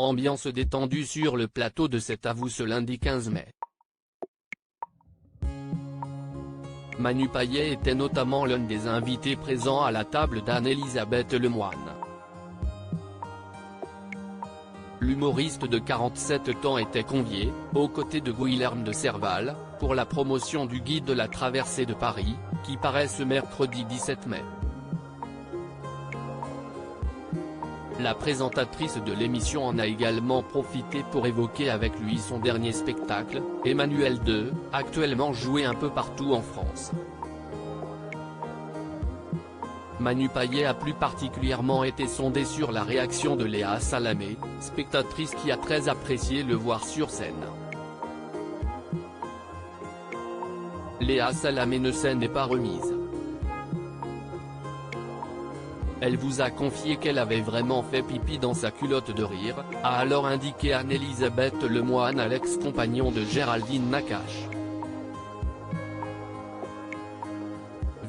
Ambiance détendue sur le plateau de cet Avoue ce lundi 15 mai. Manu Payet était notamment l'un des invités présents à la table d'Anne-Elisabeth Lemoine. L'humoriste de 47 ans était convié, aux côtés de Guilherme de Serval, pour la promotion du guide de la traversée de Paris, qui paraît ce mercredi 17 mai. La présentatrice de l'émission en a également profité pour évoquer avec lui son dernier spectacle, Emmanuel II, actuellement joué un peu partout en France. Manu Payet a plus particulièrement été sondé sur la réaction de Léa Salamé, spectatrice qui a très apprécié le voir sur scène. Léa Salamé ne s'en est pas remise. Elle vous a confié qu'elle avait vraiment fait pipi dans sa culotte de rire, a alors indiqué Anne-Elisabeth Lemoine à l'ex-compagnon de Géraldine Nakache.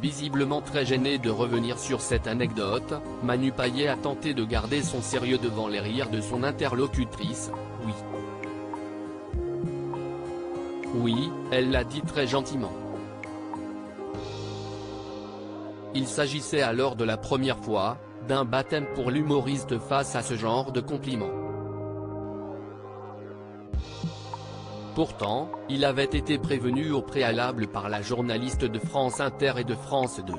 Visiblement très gêné de revenir sur cette anecdote, Manu Payet a tenté de garder son sérieux devant les rires de son interlocutrice. Oui. Oui, elle l'a dit très gentiment. Il s'agissait alors de la première fois, d'un baptême pour l'humoriste face à ce genre de compliments. Pourtant, il avait été prévenu au préalable par la journaliste de France Inter et de France 2.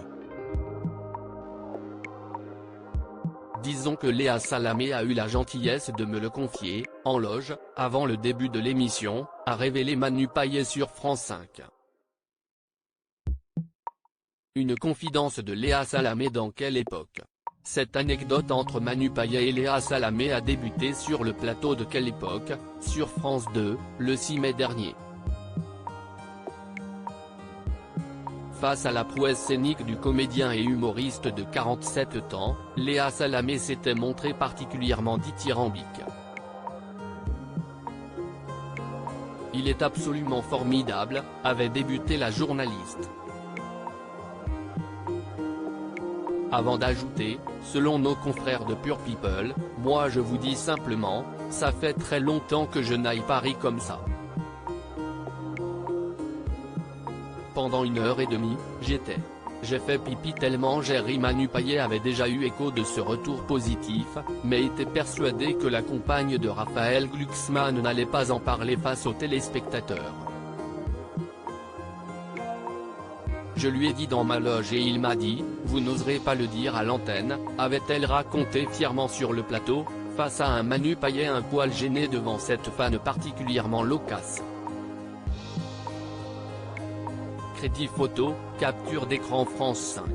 Disons que Léa Salamé a eu la gentillesse de me le confier, en loge, avant le début de l'émission, a révélé Manu Payet sur France 5. Une confidence de Léa Salamé dans quelle époque? Cette anecdote entre Manu Payet et Léa Salamé a débuté sur le plateau de Quelle époque, sur France 2, le 6 mai dernier. Face à la prouesse scénique du comédien et humoriste de 47 ans, Léa Salamé s'était montrée particulièrement dithyrambique. Il est absolument formidable, avait débuté la journaliste. Avant d'ajouter, selon nos confrères de Pure People, moi je vous dis simplement, ça fait très longtemps que je n'aille pas ri comme ça. Pendant 1h30, j'ai fait pipi tellement j'ai ri. Manu Payet avait déjà eu écho de ce retour positif, mais était persuadé que la compagne de Raphaël Glucksmann n'allait pas en parler face aux téléspectateurs. Je lui ai dit dans ma loge et il m'a dit, vous n'oserez pas le dire à l'antenne, avait-elle raconté fièrement sur le plateau, face à un Manu Payet un poil gêné devant cette fan particulièrement loquace. Crédit photo, capture d'écran France 5.